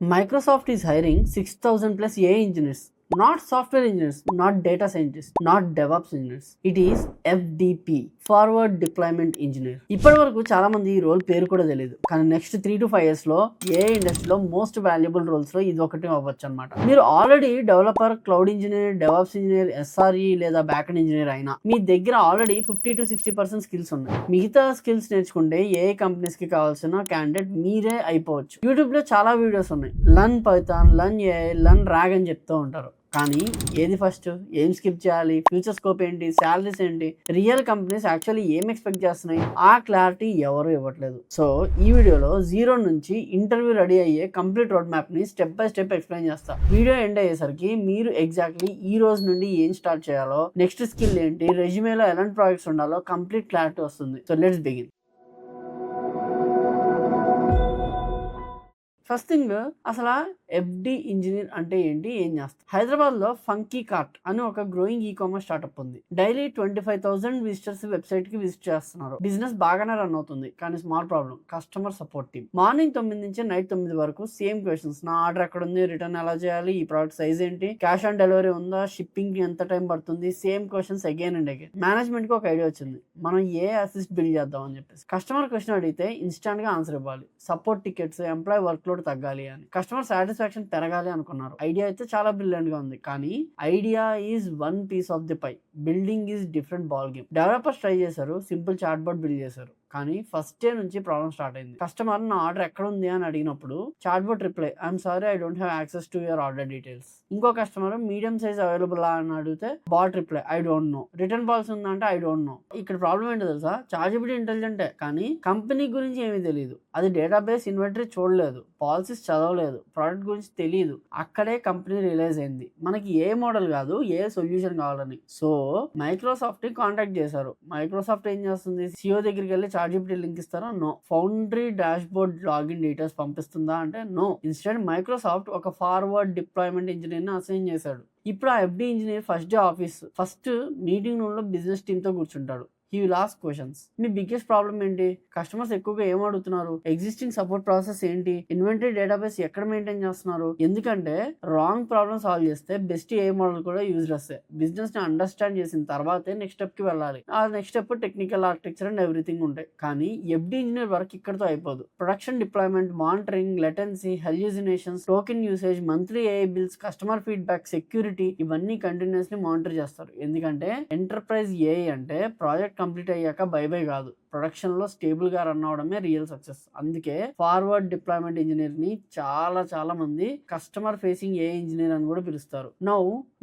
Microsoft is hiring 6,000 plus AI engineers. Not software engineers, not data scientists, not DevOps engineers. It is FDP, Forward Deployment Engineer. ఇప్పటి వరకు చాలా మంది ఈ role పేరు కూడా తెలియదు, కానీ నెక్స్ట్ 3 to 5 years లో ఏ ఇండస్ట్రీలో మోస్ట్ వాల్యుబుల్ రోల్స్ లో ఇది ఒకటి అవ్వచ్చు అనమాట. మీరు already developer, cloud engineer, DevOps engineer, SRE లేదా బ్యాక్ఎండ్ ఇంజనీర్ అయినా మీ దగ్గర ఆల్రెడీ 50 to 60% స్కిల్స్ ఉన్నాయి. మిగతా స్కిల్స్ నేర్చుకుంటే ఏ కంపెనీస్ కి కావాల్సిన క్యాండిడేట్ మీరే అయిపోవచ్చు. యూట్యూబ్ లో చాలా వీడియోస్ ఉన్నాయి. Learn Python, learn AI, learn RAG అని చెప్తూ ఉంటారు. కానీ ఏది ఫస్ట్, ఏం స్కిప్ చేయాలి, ఫ్యూచర్ స్కోప్ ఏంటి, శాలరీస్ ఏంటి, రియల్ కంపెనీస్ యాక్చువల్లీ ఏం ఎక్స్పెక్ట్ చేస్తున్నాయి, ఆ క్లారిటీ ఎవరు ఇవ్వట్లేదు. సో ఈ వీడియోలో జీరో నుంచి ఇంటర్వ్యూ రెడీ అయ్యే కంప్లీట్ రోడ్ మ్యాప్ ని స్టెప్ బై స్టెప్ ఎక్స్ప్లెయిన్ చేస్తా. వీడియో ఎండ్ అయ్యేసరికి మీరు ఎగ్జాక్ట్లీ ఈ రోజు నుండి ఏం స్టార్ట్ చేయాలో, నెక్స్ట్ స్కిల్ ఏంటి, రెజ్యూమేలో ఎలాంటి ప్రాజెక్ట్స్ ఉండాలో కంప్లీట్ క్లారిటీ వస్తుంది. So let's begin. First thing, అసలు FD ఇంజనీర్ అంటే ఏంటి, ఏం చేస్తారు? హైదరాబాద్ లో ఫంకీ కార్ట్ అని ఒక గ్రోయింగ్ కామర్స్ స్టార్ట్అప్ ఉంది. డైలీ 25,000 విజిటర్స్ వెబ్సైట్ కి విజిట్ చేస్తున్నారు. బిజినెస్ బాగానే రన్ అవుతుంది, కానీ small problem, customer support team. Morning 9 నుంచి నైట్ 9 వరకు సేమ్ క్వశ్చన్స్. నా ఆర్డర్ ఎక్కడ ఉంది, రిటర్న్ ఎలా చేయాలి, ఈ ప్రోడక్ట్ సైజ్ ఏంటి, క్యాష్ ఆన్ డెలివరీ ఉందా, షిప్పింగ్ ఎంత టైం పడుతుంది, same questions again and again. Management కి ఒక ఐడియా వచ్చింది, మనం ఏ అసిస్ట్ బిల్డ్ చేద్దాం అని చెప్పేసి. కస్టమర్ క్వశ్చన్ అడిగితే ఇన్స్టాంట్ గా ఆన్సర్ ఇవ్వాలి. Support tickets, employee work load తగ్గాలి అని, కస్టమర్ సాటిస్ఫాక్షన్ పెరగాలి అనుకున్నారు. ఐడియా అయితే చాలా బ్రిలియంట్ గా ఉంది, కానీ idea is one piece of the pie, building is different ball game. Developers try చేశారు, సింపుల్ చాట్ బోర్డ్ బిల్డ్ చేశారు, కానీ ఫస్ట్ డే నుంచి ప్రాబ్లం స్టార్ట్ అయింది. కస్టమర్ నా ఆర్డర్ ఎక్కడ ఉంది అని అడిగినప్పుడు chatbot reply, I'm sorry, I don't have access to your order details. ఇంకో కస్టమర్ మీడియం సైజ్ అవైలబుల్ అని అడిగితే bot reply, I don't know. Return policy ఉందంటే ఐ డోంట్ నో. ఇక్కడ ప్రాబ్లం ఏంటో తెలుసా, చార్జిబిలిటీ ఇంటెలిజెంటే, కానీ కంపెనీ గురించి ఏమీ తెలియదు. అది డేటాబేస్ ఇన్వెంటరీ చూడలేదు, పాలసీస్ చదవలేదు, ప్రోడక్ట్ గురించి తెలియదు. అక్కడే కంపెనీ రియలైజ్ అయింది, మనకి ఏ మోడల్ కాదు, ఏ సొల్యూషన్ కావాలని. సో మైక్రోసాఫ్ట్ ని కాంటాక్ట్ చేశారు. మైక్రోసాఫ్ట్ ఏం చేస్తుంది, సిఓ దగ్గరికి వెళ్ళి చార్జిబిలిటీ లింక్ ఇస్తారా, no. Foundry dashboard login details పంపిస్తుందా అంటే నో. ఇన్స్టెడ్ మైక్రోసాఫ్ట్ ఒక ఫార్వర్డ్ డిప్లాయ్మెంట్ ఇంజనీర్ ని అసైన్ చేశాడు. ఇప్పుడు ఆ FD engineer first day office, first meeting room లో బిజినెస్ టీమ్ తో కూర్చుంటాడు. He will ask questions. మీ బిగ్గెస్ట్ ప్రాబ్లం ఏంటి, కస్టమర్స్ ఎక్కువగా ఏం అడుగుతున్నారు, ఎగ్జిస్టింగ్ సపోర్ట్ ప్రాసెస్ ఏంటి, ఇన్వెంటరీ డేటాబేస్ ఎక్కడ మెయింటైన్ చేస్తున్నారు. ఎందుకంటే రాంగ్ ప్రాబ్లమ్ సాల్వ్ చేస్తే బెస్ట్ ఏ మోడల్ కూడా యూజ్లెస్. బిజినెస్ ని అండర్స్టాండ్ చేసిన తర్వాతే నెక్స్ట్ స్టెప్ కి వెళ్ళాలి. ఆ next step technical architecture and everything ఉంటాయి. కానీ FD ఇంజనీర్ వర్క్ ఇక్కడతో అయిపోదు. Production deployment, monitoring, latency, hallucinations, token usage, monthly AI bills, customer feedback, security, ఇవన్నీ కంటిన్యూస్లీ మానిటర్ చేస్తారు. ఎందుకంటే ఎంటర్ప్రైజ్ AI అంటే ప్రాజెక్ట్ కంప్లీట్ అయ్యాక బై బై కాదు, ప్రొడక్షన్ లో స్టేబుల్ గా రన్ అవడమే రియల్ సక్సెస్. అందుకే ఫార్వర్డ్ డిప్లాయ్మెంట్ ఇంజనీర్ ని చాలా మంది కస్టమర్ ఫేసింగ్ ఏ ఇంజనీర్ అని కూడా పిలుస్తారు. నౌ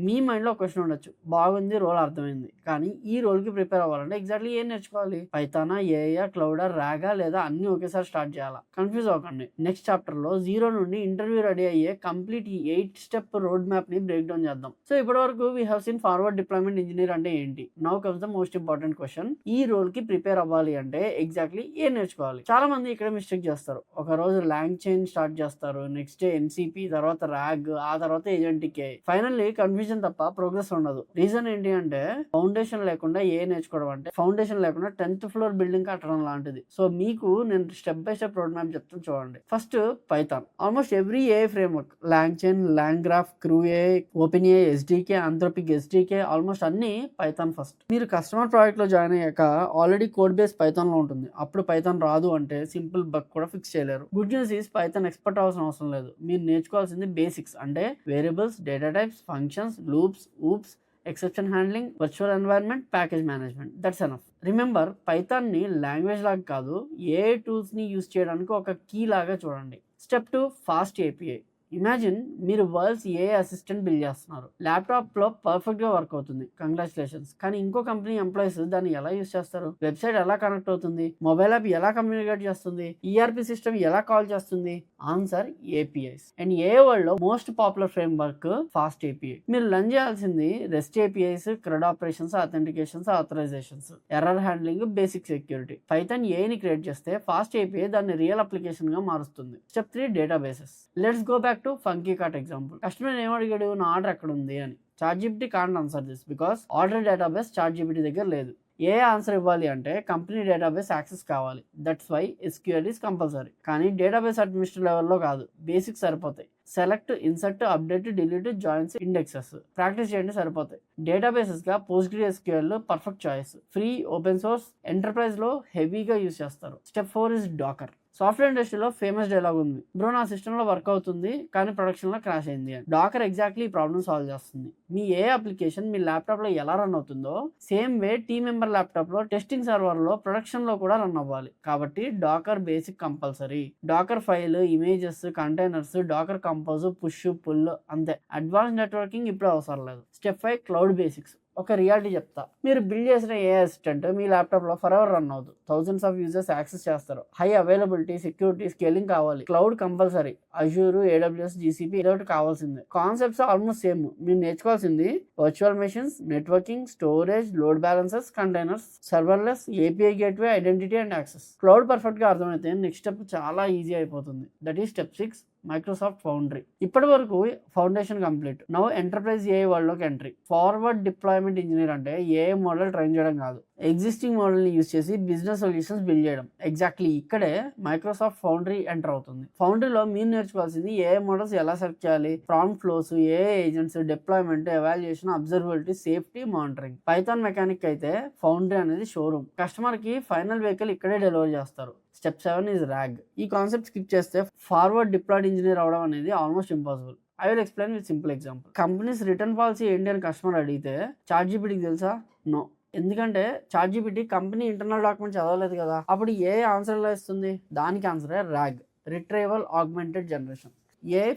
మీ మైండ్ లో క్వశ్చన్ ఉండొచ్చు, బాగుంది, రోల్ అర్థమైంది, కానీ ఈ రోల్ కి ప్రిపేర్ అవ్వాలంటే ఎగ్జాక్ట్లీ ఏం నేర్చుకోవాలి, పైథానా, ఏఐ, క్లౌడా, రాగా, లేదా అన్ని ఒకేసారి స్టార్ట్ చేయాలా? కన్ఫ్యూజ్ అవ్వకండి. నెక్స్ట్ చాప్టర్ లో జీరో నుండి ఇంటర్వ్యూ రెడీ అయ్యే కంప్లీట్ 8 స్టెప్ రోడ్ మ్యాప్ ని బ్రేక్ డౌన్ చేద్దాం. సో ఇప్పటి వరకు we have seen forward deployment engineer అంటే ఏంటి. Now comes the most important question, ఈ రోల్ కి ప్రిపేర్ అవ్వాలి అంటే ఎగ్జాక్ట్లీ ఏం నేర్చుకోవాలి? చాలా మంది ఇక్కడ మిస్టేక్ చేస్తారు. ఒక రోజు లాంగ్ చైన్ స్టార్ట్ చేస్తారు, నెక్స్ట్ డే NCP, తర్వాత రాగ్, ఆ తర్వాత ఏజెంటిక్ AI. ఫైనల్లీ కన్ఫ్యూజన్ తప్ప ప్రోగ్రెస్ ఉండదు. రీజన్ ఏంటి అంటే ఫౌండేషన్ లేకుండా ఏ నేర్చుకోవడం అంటే ఫౌండేషన్ లేకుండా 10th ఫ్లోర్ బిల్డింగ్ కట్టడం లాంటిది. సో మీకు నేను step by step road map చెప్తాను, చూడండి. First Python. Almost every AI framework, long chain, long graph, crew AI, open AI, SDK, Anthropic SDK, almost అన్ని పైథాన్ ఫస్ట్. మీరు కస్టమర్ ప్రాజెక్ట్ లో join అయ్యాక ఆల్రెడీ కోడ్ బేస్ పైథాన్ లో ఉంటుంది. అప్పుడు Python రాదు అంటే సింపుల్ బగ్ కూడా ఫిక్స్ చేయలేరు. Good news is Python expert అవసరం లేదు. మీరు నేర్చుకోవాల్సింది బేసిక్స్, అంటే variables, data types, functions, loops, oops, exception handling, virtual environment, package management. That's enough. Remember, Python ని లాంగ్వేజ్ లాగా కాదు, ఏ టూల్స్ ని యూజ్ చేయడానికి ఒక కీ లాగా చూడండి. Step 2, fast API. ఇమాజిన్ మీరు వరల్డ్స్ ఏ అసిస్టెంట్ బిల్డ్ చేస్తున్నారు. ల్యాప్టాప్ లో పర్ఫెక్ట్ గా వర్క్ అవుతుంది, కంగ్రాచులేషన్స్. కానీ ఇంకో కంపెనీ ఎంప్లాయీస్ దాన్ని ఎలా యూస్ చేస్తారు? వెబ్సైట్ ఎలా కనెక్ట్ అవుతుంది? మొబైల్ యాప్ ఎలా కమ్యూనికేట్ చేస్తుంది? ERP సిస్టమ్ ఎలా కాల్ చేస్తుంది? Answer APIs. And AI world లో most popular framework fast API. మీరు లర్న్ చేయాల్సింది REST APIs, CRUD operations, authentications, authorisations, error handling, basic security. Python AI ని create చేస్తే fast API దాన్ని real application గా మారుస్తుంది. Step 3, databases. Let's go back to funky cart example. Customer ఏం అడిగాడు, నా ఆర్డర్ ఎక్కడ ఉంది అని. ChatGPT can't answer this because order database ChatGPT దగ్గర లేదు. ఏ ఆన్సర్ ఇవ్వాలి అంటే కంపెనీ డేటాబేస్ యాక్సెస్ కావాలి. That's why SQL is compulsory. కానీ డేటాబేస్ అడ్మినిస్ట్రేటర్ లెవెల్లో కాదు, బేసిక్స్ సరిపోతాయి. Select, insert, update, delete, joins, indexes practice చేయండి సరిపోతాయి. డేటాబేసెస్గా PostgreSQL perfect choice. Free, open source, ఎంటర్ప్రైజ్లో హెవీగా యూజ్ చేస్తారు. Step 4 is Docker. సాఫ్ట్వేర్ ఇండస్ట్రీలో ఫేమస్ డైలాగ్ ఉంది, బ్రో నా సిస్టంలో వర్క్ అవుతుంది కానీ ప్రొడక్షన్లో క్రాష్ అయింది అని. డాకర్ ఎగ్జాక్ట్లీ ఈ ప్రాబ్లమ్ సాల్వ్ చేస్తుంది. మీ ఏ అప్లికేషన్ మీ ల్యాప్టాప్లో ఎలా రన్ అవుతుందో సేమ్ వే టీమ్ మెంబర్ ల్యాప్టాప్లో, టెస్టింగ్ సర్వర్లో, ప్రొడక్షన్లో కూడా రన్ అవ్వాలి. కాబట్టి Docker basic compulsory. Docker file, images, containers, Docker compose, push, pull అంతే. అడ్వాన్స్ నెట్వర్కింగ్ ఇప్పుడు అవసరం లేదు. Step 5 cloud basics. ఒక రియాలిటీ చెప్తా, మీరు బిల్డ్ చేసిన ఏ అసిస్టెంట్ మీ ల్యాప్టాప్లో ఫర్ ఎవర్ రన్ అవుతుంది. థౌజండ్స్ ఆఫ్ యూజర్స్ యాక్సెస్ చేస్తారు. హై అవైలబిలిటీ, సెక్యూరిటీ, స్కేలింగ్ కావాలి. Cloud compulsory. Azure, AWS, GCP ఇదొకటి కావాల్సిందే. Concepts almost same. మీరు నేర్చుకోవాల్సింది virtual machines, networking, storage, load balances, containers, serverless, API gateway, identity and access. Cloud పర్ఫెక్ట్గా అర్థమైతే next step చాలా easy అయిపోతుంది. That is step 6 Microsoft Foundry. ఇప్పటి వరకు foundation complete. Now enterprise AI వరల్డ్లోకి ఎంట్రీ. ఫార్వర్డ్ డిప్లాయ్మెంట్ ఇంజనీర్ అంటే AI model train చేయడం కాదు, ఎగ్జిస్టింగ్ మోడల్ని యూజ్ చేసి బిజినెస్ సొల్యూషన్స్ బిల్డ్ చేయడం. ఎగ్జాక్ట్లీ ఇక్కడే మైక్రోసాఫ్ట్ ఫౌండ్రీ ఎంటర్ అవుతుంది. ఫౌండ్రీలో మీరు నేర్చుకోవాల్సింది AI మోడల్స్ ఎలా సెర్చ్ చేయాలి, prompt flows, AI agents, deployment, evaluation, observability, safety, monitoring. Python mechanic అయితే ఫౌండ్రీ అనేది షోరూమ్. కస్టమర్కి ఫైనల్ వెహికల్ ఇక్కడే డెలివర్ చేస్తారు. Step 7 is rag. ఈ కాన్సెప్ట్ స్కిప్ చేస్తే ఫార్వర్డ్ డిప్లాయిడ్ ఇంజనీర్ అవడం అనేది almost impossible. I will explain with simple example. Companies return policy ఏంటి అని కస్టమర్ అడిగితే ChatGPTకి తెలుసా? నో. ఎందుకంటే ChatGPT కంపెనీ ఇంటర్నల్ డాక్యుమెంట్ చదవలేదు కదా. అప్పుడు ఏ ఆన్సర్ ఎలా ఇస్తుంది? దానికి ఆన్సరే RAG, retrieval augmented generation.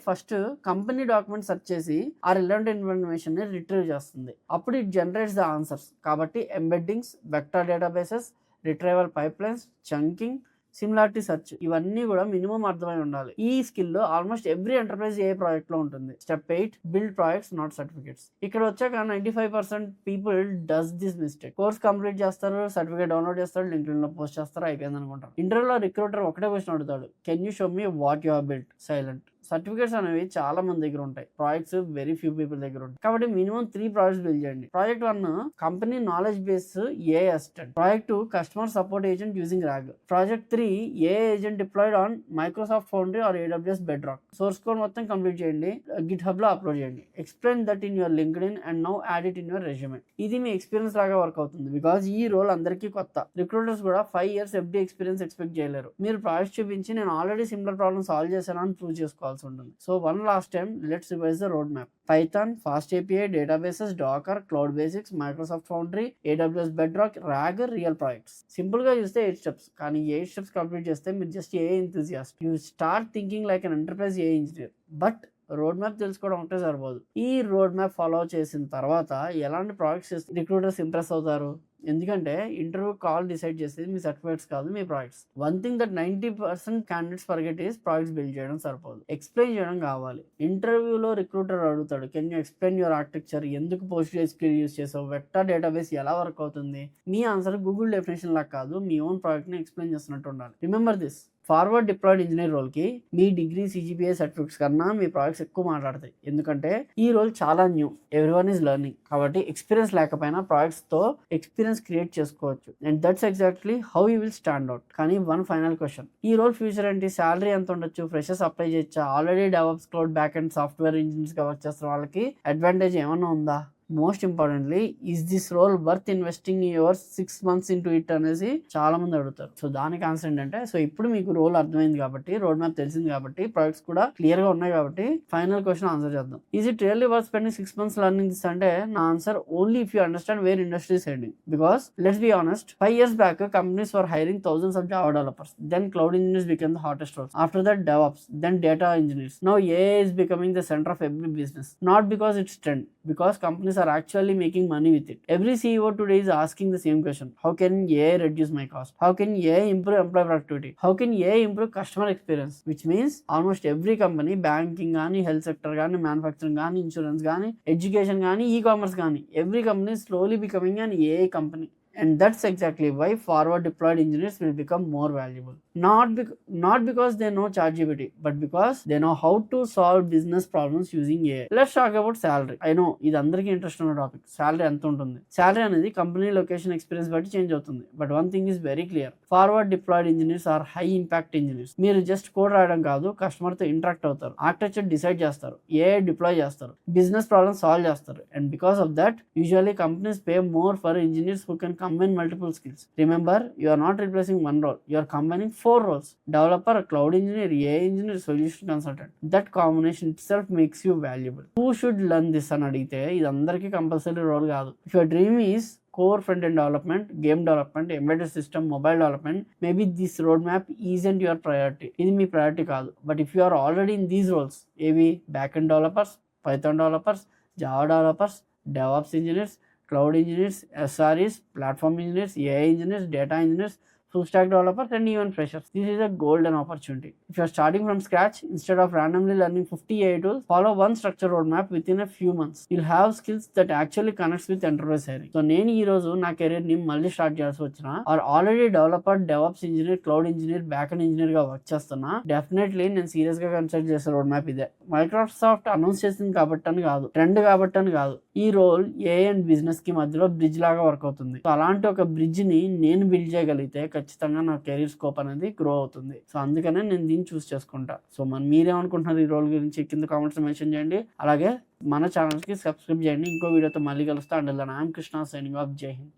First company document search చేసి ఆ రిలవెంట్ ఇన్ఫర్మేషన్ ని రిట్రీవ్ చేస్తుంది. అప్పుడు ఇట్ జనరేట్స్ ద ఆన్సర్స్. కాబట్టి embeddings, vector databases, retrieval pipelines, chunking, similarity search ఇవన్నీ కూడా మినిమం అర్థమై ఉండాలి. ఈ skill almost every enterprise AI project లో ఉంటుంది. Step 8 build projects not certificates. ఇక్కడ వచ్చాక 95% people does this mistake. Course complete చేస్తారు, సర్టిఫికేట్ డౌన్లోడ్ చేస్తారు, లింక్డ్ఇన్ లో పోస్ట్ చేస్తారు, అయిపోయింది అనుకుంటారు. ఇంటర్వ్యూలో రిక్రూటర్ ఒకటే క్వశ్చన్ అడుగుతాడు, can you show me what you have built? Silent. Certificates అనేవి చాలా మంది దగ్గర ఉంటాయి, ప్రాజెక్ట్స్ వెరీ ఫ్యూ పీపుల్ దగ్గర ఉంటాయి. కాబట్టి మినిమం 3 ప్రాజెక్ట్స్ బిల్డ్ చేయండి. Project 1 company knowledge base AI assistant. Project 2 customer support agent using RAG. Project 3 AI agent deployed on Microsoft Foundry or AWS Bedrock. Source code మొత్తం complete చేయండి, GitHub లో upload చేయండి. Explain that in your LinkedIn and now add it in your resume. ఇది మీ experience లాగా work అవుతుంది, because ఈ role అందరికీ కొత్త. రిక్రూటర్స్ కూడా 5 years FD ఎక్స్పీరియన్స్ ఎక్స్పెక్ట్ చేయలేరు. మీరు ప్రాజెక్ట్ చూపించి నేను ఆల్రెడీ సిమిలర్ ప్రాబ్లమ్ సాల్వ్ చేశాను అని ప్రూవ్ చేసుకోవాల్సి ఉంటుంది. So one last time let's revise the road map. Python, Fast API, databases, Docker, Cloud Basics, Microsoft Foundry, AWS Bedrock, RAG, real projects. Simple గా చూస్తే 8 steps, కానీ 8 steps complete చేస్తే మీరు just AI enthusiast. You start thinking like an enterprise AI engineer. But road map తెలుసుకోవడం ఒకటే సరిపోదు. ఈ road map follow చేసిన తర్వాత ఎలాంటి ప్రాజెక్ట్స్ రిక్రూటర్స్ ఇంప్రెస్ అవుతారు? ఎందుకంటే ఇంటర్వ్యూ కాల్ డిసైడ్ చేసేది మీ సర్టిఫికేట్స్ కాదు, మీ projects. One thing that 90% candidates forget is projects build చేయడం సరిపోదు, ఎక్స్ప్లెయిన్ చేయడం కావాలి. ఇంటర్వ్యూలో రిక్రూటర్ అడుగుతాడు, can you explain your architecture, ఎందుకు PostgreSQL యూజ్ చేసావు, వెక్టర్ డేటాబేస్ ఎలా వర్క్ అవుతుంది? మీ ఆన్సర్ గూగుల్ డెఫినేషన్ లాగా కాదు, మీ ఓన్ ప్రాజెక్ట్ ని ఎక్స్ప్లెయిన్ చేస్తున్నట్టు ఉండాలి. Remember this, forward deployed engineer రోల్కి మీ డిగ్రీ, CGPA, సర్టిఫికేట్స్ కన్నా మీ ప్రాజెక్ట్స్ ఎక్కువ మాట్లాడతాయి. ఎందుకంటే ఈ రోల్ చాలా న్యూ, ఎవ్రీవన్ ఈజ్ లెర్నింగ్. కాబట్టి ఎక్స్పీరియన్స్ లేకపోయినా ప్రాజెక్ట్స్తో ఎక్స్పీరియన్స్ క్రియేట్ చేసుకోవచ్చు. And that's exactly how you will stand out. కానీ వన్ ఫైనల్ క్వశ్చన్, ఈ రోల్ ఫ్యూచర్ ఏంటి? శాలరీ ఎంత ఉండొచ్చు? ఫ్రెషర్స్ అప్లై చేయొచ్చా? Already DevOps, cloud, back and software ఇంజనీర్స్గా వర్క్ చేస్తున్న వాళ్ళకి అడ్వాంటేజ్ ఏమన్నా ఉందా? Most importantly, is this role worth investing your 6 months into ఇట్ అనేసి చాలా మంది అడుగుతారు. సో దానికి ఆన్సర్ ఏంటంటే, సో ఇప్పుడు మీకు రోల్ అర్థమైంది కాబట్టి, రోడ్ మ్యాప్ తెలిసింది కాబట్టి, ప్రాజెక్ట్స్ కూడా క్లియర్ గా ఉన్నాయి కాబట్టి, ఫైనల్ క్వశ్చన్ ఆన్సర్ చేద్దాం. Is it really worth spending 6 months learning this? అంటే నా answer only if you understand where industry is heading. Because let's be honest, 5 years back companies were hiring thousands of Java developers. Then cloud engineers became the hottest roles. After that, DevOps, then data engineers. Now AI is becoming the center of every business. Not because it's trend, because companies are actually making money with it. Every CEO today is asking the same question: how can AI reduce my cost? How can AI improve employee productivity? How can AI improve customer experience? Which means almost every company, banking gaani, health sector gaani, manufacturing gaani, insurance gaani, education gaani, e-commerce gaani, every company is slowly becoming an AI company. And that's exactly why forward deployed engineers will become more valuable. Not because they know ChatGPT, but because they know how to solve business problems using AI. Let's talk about salary. I know ఇది అందరికీ interest ఉన్న topic. Salary ఎంత ఉంటుంది? Salary అనేది company location experience బట్టి change అవుతుంది. But one thing is very clear, forward deployed engineers are high impact engineers. మీరు just code రాయడం కాదు, కస్టమర్ తో ఇంటరాక్ట్ అవుతారు, ఆర్కిటెక్చర్ డిసైడ్ చేస్తారు, AI డిప్లాయ్ చేస్తారు, బిజినెస్ ప్రాబ్లమ్ సాల్వ్ చేస్తారు. And because of that usually companies pay more for engineers who can combine multiple skills. Remember, you are not replacing one role, you are combining 4 roles: developer, cloud engineer, AI engineer, solution consultant. That combination itself makes you valuable. Who should learn this అని అడిగితే ఇది అందరికీ compulsory role కాదు. If your dream is core front-end development, game development, embedded system, mobile development, maybe this roadmap isn't your priority. ఇది మీ priority కాదు. But if you are already in these roles, ఏవి backend developers, Python developers, Java developers, DevOps engineers, cloud engineers, SREs, platform engineers, AI engineers, data engineers, full stack developers, and even freshers. This is a golden opportunity. If you are starting from scratch, instead of randomly learning 50 AI tools, follow one structured roadmap within a few months. You'll have skills that actually connects with enterprise hiring. So నేను ఈ రోజు నా career ని మళ్ళీ start చేయాల్సి వచ్చిన or already developer, DevOps engineer, cloud engineer, backend engineer గా work చేస్తున్నా, డెఫినెట్లీ నేను సీరియస్ గా కన్సిడర్ చేసే రోడ్ మ్యాప్ ఇదే. మైక్రోసాఫ్ట్ అనౌన్స్ చేసింది కాబట్టి అని కాదు, ట్రెండ్ కాబట్టి అని కాదు, ఈ రోల్ AI అండ్ బిజినెస్ కి మధ్యలో బ్రిడ్జ్ లాగా వర్క్ అవుతుంది. సో అలాంటి ఒక బ్రిడ్జ్ ని నేను బిల్డ్ చేయగలిగితే ఖచ్చితంగా నా కెరీర్ స్కోప్ అనేది గ్రో అవుతుంది. సో అందుకనే నేను దీన్ని చూస్ చేసుకుంటా. సో మీరేమనుకుంటున్నారు ఈ రోల్ గురించి కింద కామెంట్స్ మెన్షన్ చేయండి. అలాగే మన ఛానల్కి సబ్స్క్రైబ్ చేయండి. ఇంకో వీడియోతో మళ్ళీ కలుస్తా. And I'm Krishna signing off. జై హింద్.